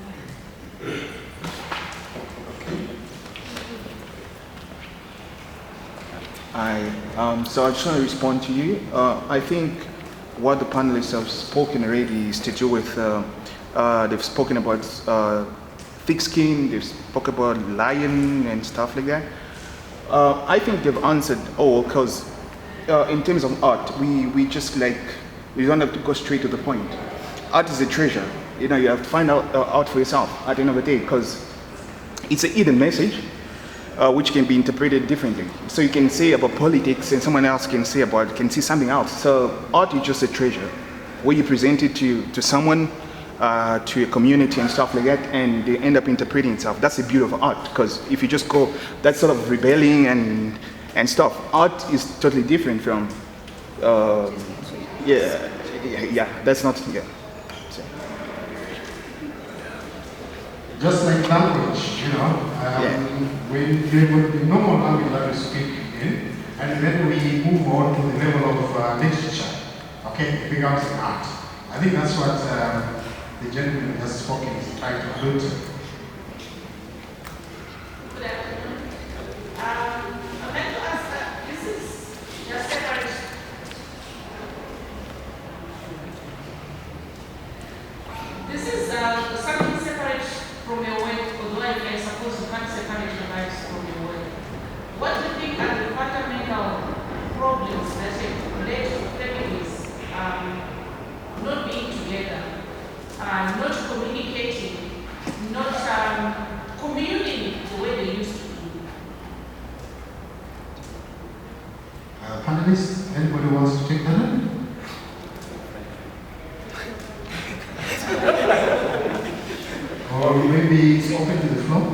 So I just want to respond to you. I think what the panelists have spoken already is to do with, they've spoken about thick skin, they've spoken about lion and stuff like that. I think they've answered all because in terms of art, we just like, we don't have to go straight to the point. Art is a treasure. You know, you have to find out for yourself at the end of the day because it's a hidden message. Which can be interpreted differently. So you can say about politics and someone else can say see something else. So art is just a treasure where you present it to someone, to a community and stuff like that, and they end up interpreting itself. That's the beauty of art, because if you just go, that sort of rebelling and stuff, art is totally different from, that's not, yeah. So. Just like language, you know, when there would be normal language that we speak in, and then we move on to the level of literature, okay, it becomes art. I think that's what the gentleman who has spoken is trying to allude to. Good afternoon. I'd like to ask that this is just separate. This is something separate from your work, although I suppose you can't separate your lives from your work. What do you think are the fundamental problems that have led to families not being together, not communicating, not communing the way they used to do? Panelists, anybody wants to take that in? Or maybe it's open to the floor?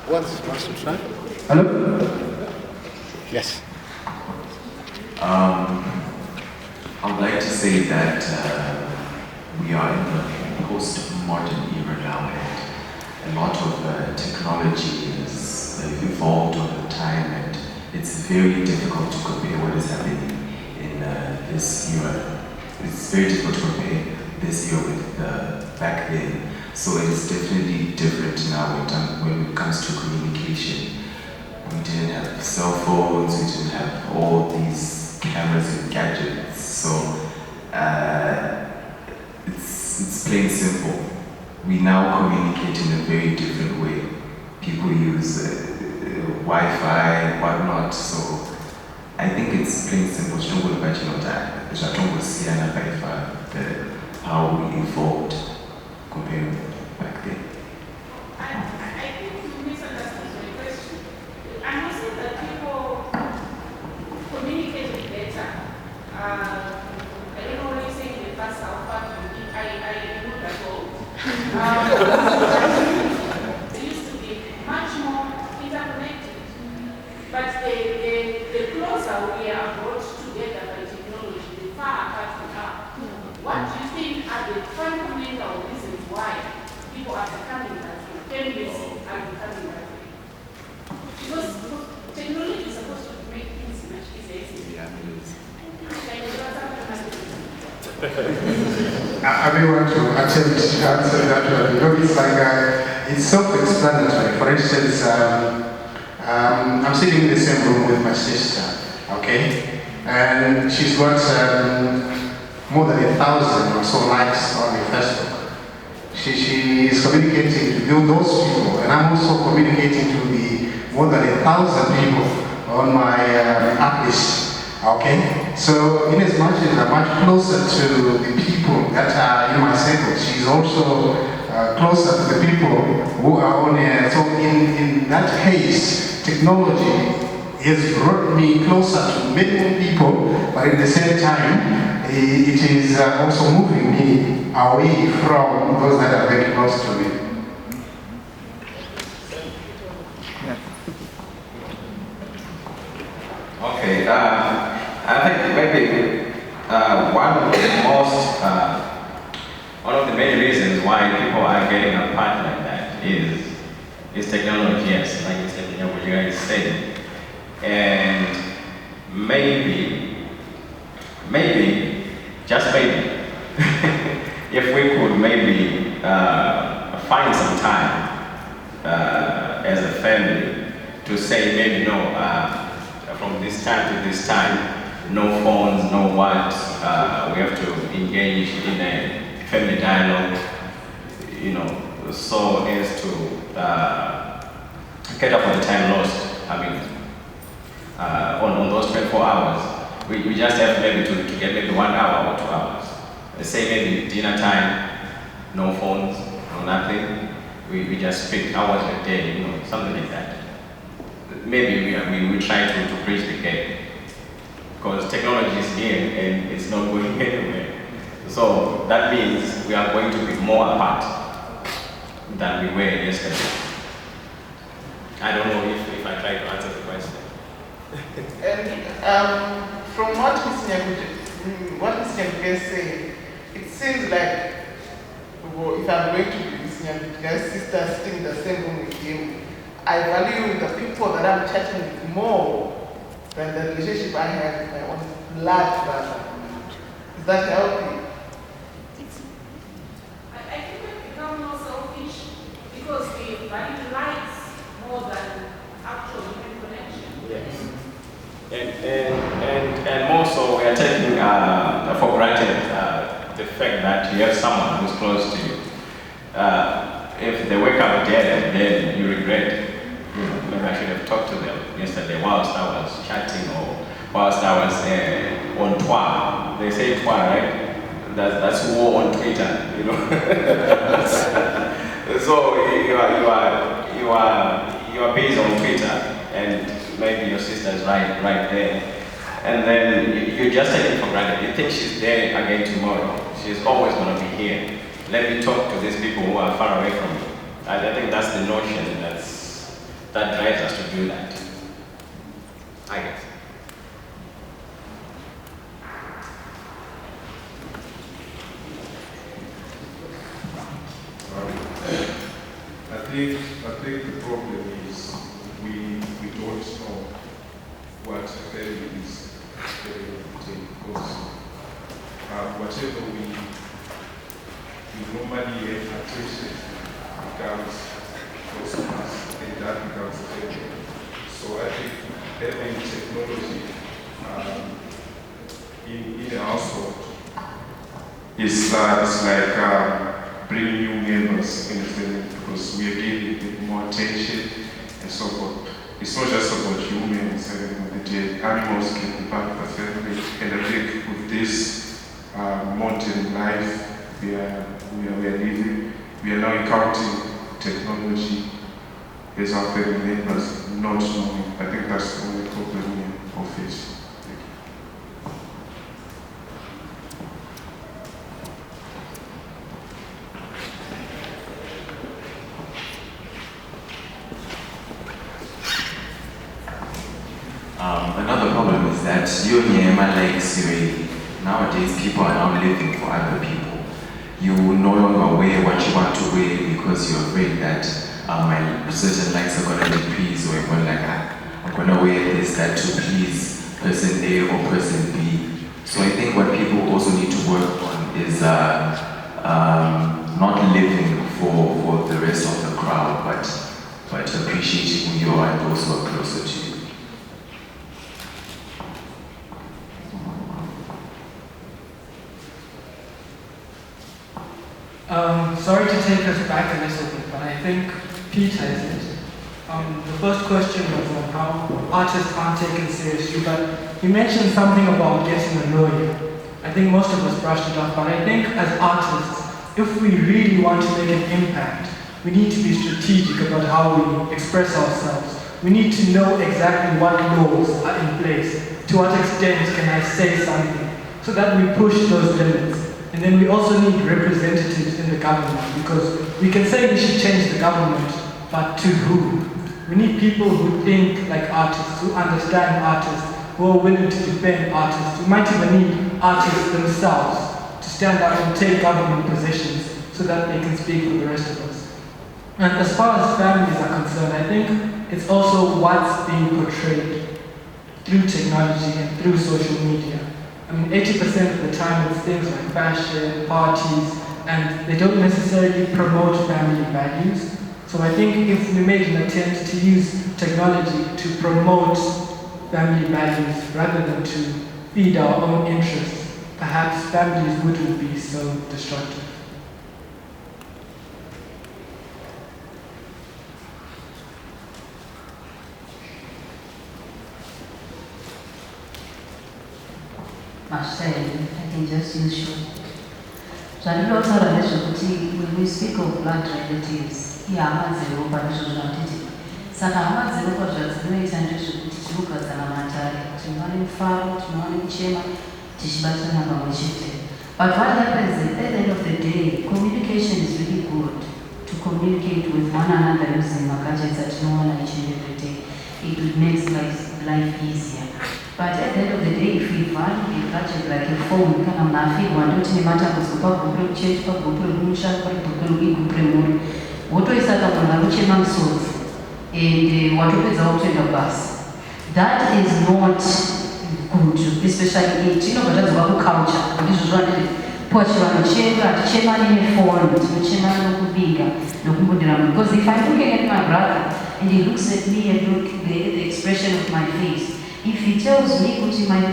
Wants to try? Hello? Yes. I would like to say that we are in the post-modern era now, and a lot of technology has evolved over time, and it's very difficult to compare what is happening in this era. It's very difficult to compare this year with back then. So it is definitely different now when it comes to communication. We didn't have cell phones, we didn't have all these cameras and gadgets. So it's plain simple. We now communicate in a very different way. People use Wi-Fi and whatnot. So I think it's plain simple. how we evolved compared with back then. I think you misunderstood my question. I'm not saying that people communicated better. I don't know what you're saying in the past, how far I know that all. They used to be much more interconnected. But the closer we are brought together by technology, the far apart we are. What do you think are the fundamental reasons why people are becoming that way? Families are becoming that way? Because technology is supposed to make things much easier. I may want to attempt to answer that one. You know, it's like, it's self-explanatory. For instance, I'm sitting in the same room with my sister, okay? And she's got more than 1,000 or so likes on Facebook. She is communicating to those people, and I'm also communicating to the more than 1,000 people on my app list. Okay, so in as much as I'm much closer to the people that are in my circle, she's also closer to the people who are on here. So in that case, technology has brought me closer to many more people, but at the same time, it is also moving me away from those that are very close to me. Okay, I think maybe one of the main reasons why people are getting apart like that is technology, yes, like you guys said. And maybe, just maybe, if we could maybe find some time as a family to say maybe no, from this time to this time, no phones, no what, we have to engage in a family dialogue, you know, so as to cater for the time lost. I mean, on those 24 hours, we just have maybe to get maybe 1 hour or 2 hours. Let's say maybe dinner time, no phones, no nothing. We just speak hours a day, you know, something like that. Maybe we try to bridge the gap, because technology is here and it's not going anywhere. So that means we are going to be more apart than we were yesterday. I don't know if I try to answer the question. And from what Mr. Nyakuge is saying, it seems like if I'm going to be Mr. Nyakuge's sister sitting in the same room with him, I value the people that I'm chatting with more than the relationship I have with my own blood brother. Is that healthy? I think we become more selfish because we value likes more than actual human connection. Yes. And more so, we are taking for granted the fact that you have someone who's close to you. If they wake up dead, then you regret. Maybe I should have talked to them yesterday whilst I was chatting or whilst I was on Twitter. They say Twitter, right? That's war on Twitter, you know. So you are based on Twitter, and maybe your sister is right there, and then you just take it for granted. You think she's there again tomorrow. She's always going to be here. Let me talk to these people who are far away from me. I think that's the notion that drives us to do that, I guess. I think the problem is we don't know what a family is because whatever we normally have attention becomes close to us, and that becomes a family. So I think having technology in a household is like bringing new members in the family, because we are giving it more attention and so forth. It's not just about humans having the day. Animals can be part of the family, and I think with this modern life, we are living. We are now encountering technology as our family members, not knowing. I think that's the only problem we all face. Another problem is that you're near my legs already. Nowadays, people are now living for other people. You no longer wear what you want to wear because you're afraid that my certain likes are going to decrease, or you're going like, I'm going to wear this, that to please person A or person B. So I think what people also need to work on is not living for the rest of the crowd, but appreciating who you are and those who are closer to you. Sorry to take us back a little bit, but I think Pete has it. The first question was on how artists aren't taken seriously, but you mentioned something about getting a lawyer. I think most of us brushed it off, but I think as artists, if we really want to make an impact, we need to be strategic about how we express ourselves. We need to know exactly what laws are in place, to what extent can I say something, so that we push those limits. And then we also need representatives in the government, because we can say we should change the government, but to who? We need people who think like artists, who understand artists, who are willing to defend artists. We might even need artists themselves to stand up and take government positions so that they can speak for the rest of us. And as far as families are concerned, I think it's also what's being portrayed through technology and through social media. I mean, 80% of the time it's things like fashion, parties, and they don't necessarily promote family values. So I think if we made an attempt to use technology to promote family values rather than to feed our own interests, perhaps families wouldn't be so destructive. Marcel, I can just use you. So I don't know when we speak of blood relatives, here I'm at zero, but this is not it. So I'm at zero, but that's the way to look at the Lamatari, to money farm, to money chema, to Shibatan and But what happens is, at the end of the day, communication is really good. To communicate with one another using gadgets that no one actually every day. It would make life easier. But at the end of the day, if we value a gadget like a phone, kind of nothing, one don't matter what's going to change, but go to Musha, but go to what is that on the Ruchiman source? And what is out in the bus? That is not good, especially in Chino, but that's about culture. This is what it is. Chairman in a phone, chairman bigger, because if I'm looking at my brother and he looks at me and look at the expression of my face, if he tells me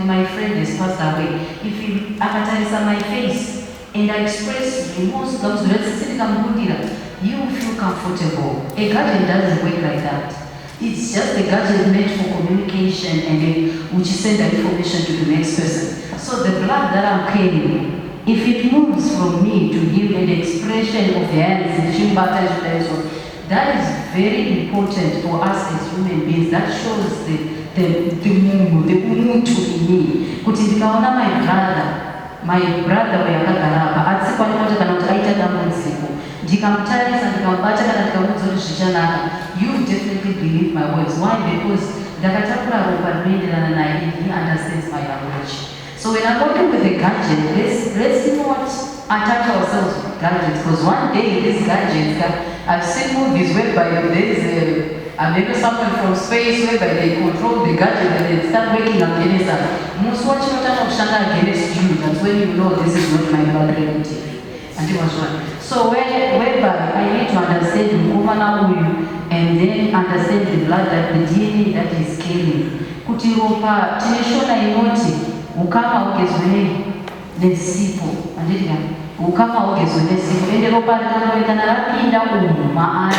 my friend has passed away, if he advertises my face and I express remorse, you feel comfortable. A gadget doesn't work like that. It's just a gadget meant for communication and which send the information to the next person. So the blood that I'm carrying, if it moves from me to him an expression of hands, that is very important for us as human beings. That shows the umuntu in me. Kuti ndikaona my brother weyakagarapa atsikwane moto kana kuti aita dambudziko ndikamtarisa ndikambata kana ndikamuudza kuti zvichanaka, you definitely believe my words. Why? Because ndakatakura ropa rinoenderana naye and he understands my language. So when I'm working with a gadget, let's not attach ourselves with gadgets, because one day these gadgets, I've seen movies whereby there's maybe someone from space whereby they control the gadget and they start working against us. Most watching against you, that's when you know this is not my blood relative. And it was one. So whereby I need to understand the woman and then understand the blood, that the DNA that is killing. Kutiropa, tineshona inoti. Ukama ugezwe nesipo andika ukama ugezwe nesipo ende ropa rinoenda rapinda maari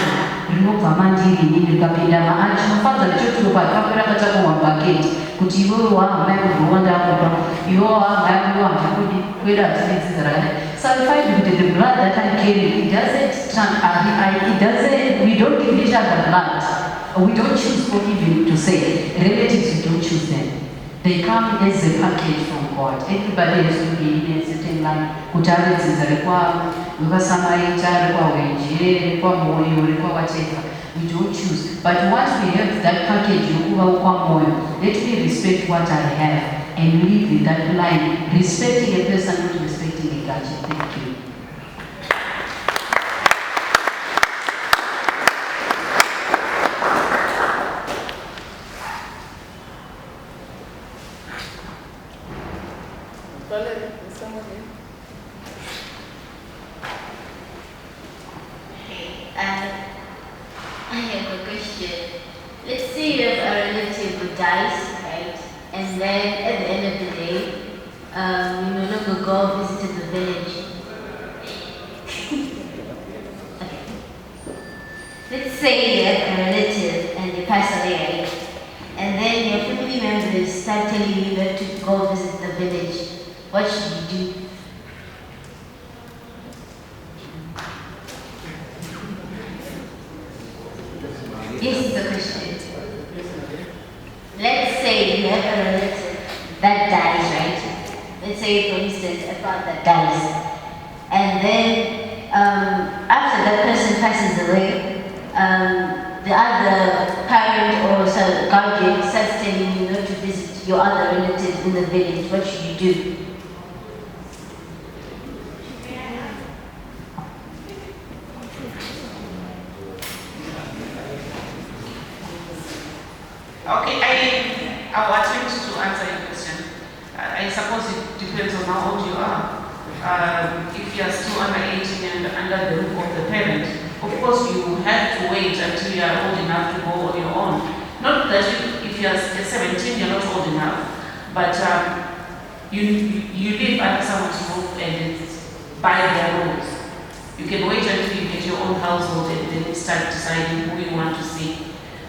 rinobva mandiri inini rikapinda maachi chinofanza nechoturopa rikakwira kachakohwa bhaketi kuti iwewe wahama yangu ndakupa iwe wahama yangu wahakudi kweda zvinedzidza rakadai. So I find that the blood that I carry, it doesn't, we don't give each other blood. We don't choose for even to say. Relatives, we don't choose them. They come as a package from God. Everybody has to be in a certain line. Kutaridza rekwa Musami, rekwa wenje, rekwa moyo, rekwa whatever. We don't choose. But once we have that package, let me respect what I have and live in that line, respecting a person, not respecting a gadget. Thank you. I have a question. Let's say you have a relative who dies, right? And then at the end of the day, you no longer go visit the village. Okay. Let's say you have a relative and they pass away, right? And then your family members start telling you that to go visit the village. What should you do? This is the question. Let's say you have a relative that dies, right? Let's say, for instance, a father dies. And then, after that person passes away, the other parent or guardian starts telling you not to visit your other relatives in the village. What should you do? Okay, I will attempt to answer your question. I suppose it depends on how old you are. If you are still under 18 and under the roof of the parent, of course you have to wait until you are old enough to go on your own. Not that if you are 17, you are not old enough, but you live under someone's roof and it's by their rules. You can wait until you get your own household and then start deciding who you want to see.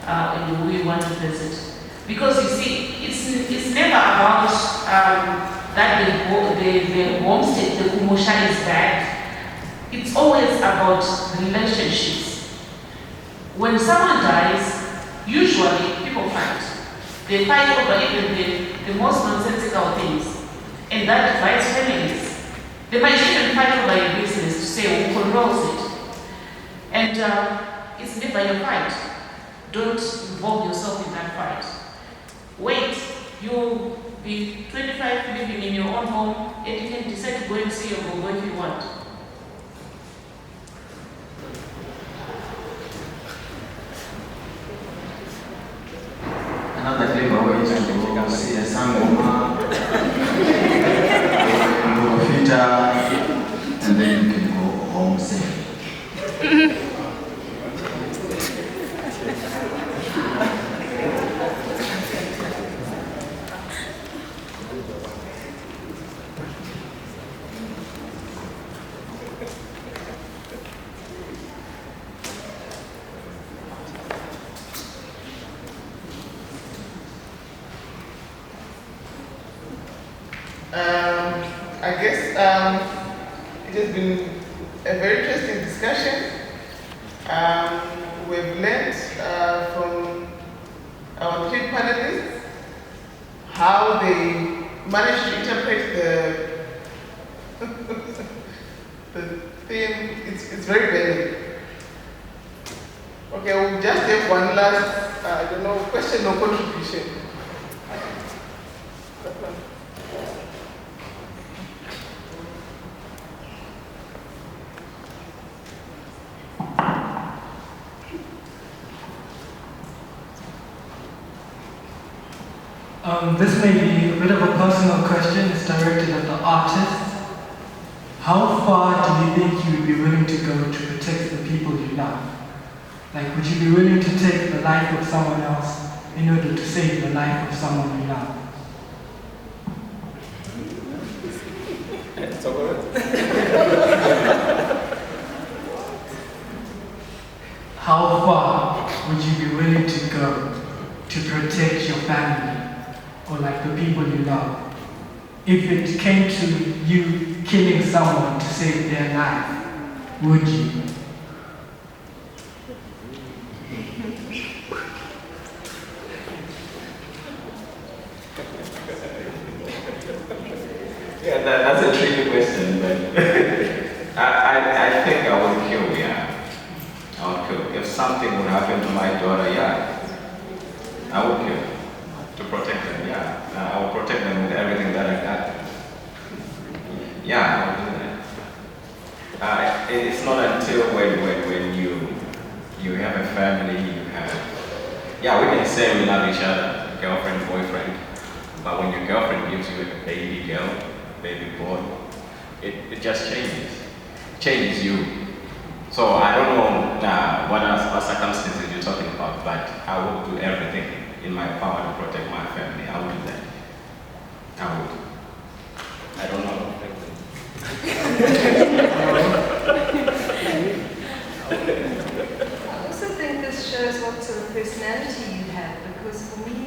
And who you want to visit. Because you see, it's never about that the homestead, the kumosha is bad. It's always about relationships. When someone dies, usually people fight. They fight over even the most nonsensical things. And that divides families. They might even fight over a business to say who controls it. And it's never your fight. Don't involve yourself in that fight. Wait, you'll be 25 living in your own home and you can decide to go and see your gogo if you want. Another flavor way to see a sangoma, and then you can go home safe. I guess it has been a very interesting discussion. We've learned from our three panelists how they managed to interpret the theme. It's very varied. Okay, we'll just have one last, question or contribution. This may be a bit of a personal question. It's directed at the artist. How far do you think you would be willing to go to protect the people you love? Like, would you be willing to take the life of someone else in order to save the life of someone you love? How far would you be willing to go to protect your family or like the people you love? If it came to you killing someone to save their life, would you? Yeah, that's a tricky question, but I think I would kill, yeah. I would kill. If something would happen to my daughter, yeah, I would kill. To protect them, yeah. I would protect them with everything that I got. Yeah, I would do that. It's not until when you have a family, you have, yeah, we can say we love each other, girlfriend, boyfriend, but when your girlfriend gives you a baby girl, baby boy, it just changes you. So I don't know what circumstances you're talking about, but I will do everything in my power to protect my family. I will do that. I would. I don't know. I also think this shows what sort of personality you have, because for me,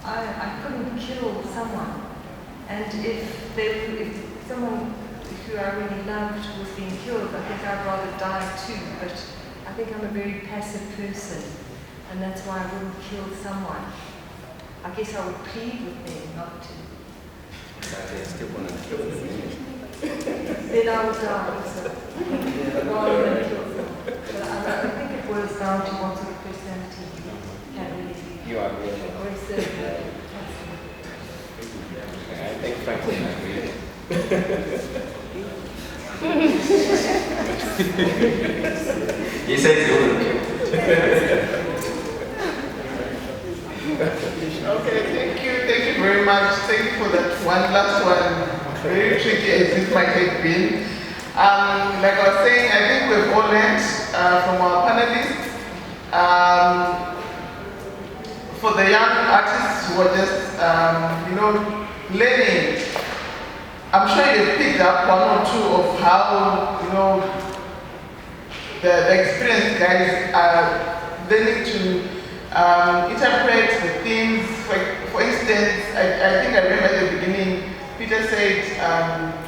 I couldn't kill someone. And if someone who I really loved was being killed, I think I'd rather die too. But I think I'm a very passive person, and that's why I wouldn't kill someone. I guess I would plead with them not to. But they still want to kill them. Then I would die also. Rather than kill someone. But I think it boils down to what sort of personality you have really be. You are really. I think Franklin agreed. He said he wouldn't kill. Okay, thank you very much. Thank you for that one last one. Very tricky as it might have been. Like I was saying, I think we've all learned from our panelists. For the young artists who are just, learning, I'm sure you've picked up one or two of how, the experienced guys are learning to interpret the themes. For instance, I think I remember at the beginning, Peter said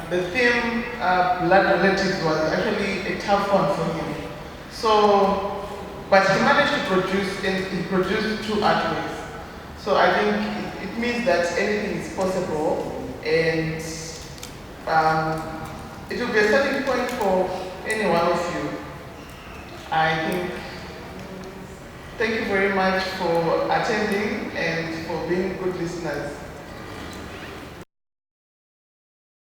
the theme blood relatives was actually a tough one for him. So, but he managed to produce, and he produced 2 artworks. So I think it means that anything is possible, and it will be a starting point for any one of you. I think. Thank you very much for attending and for being good listeners.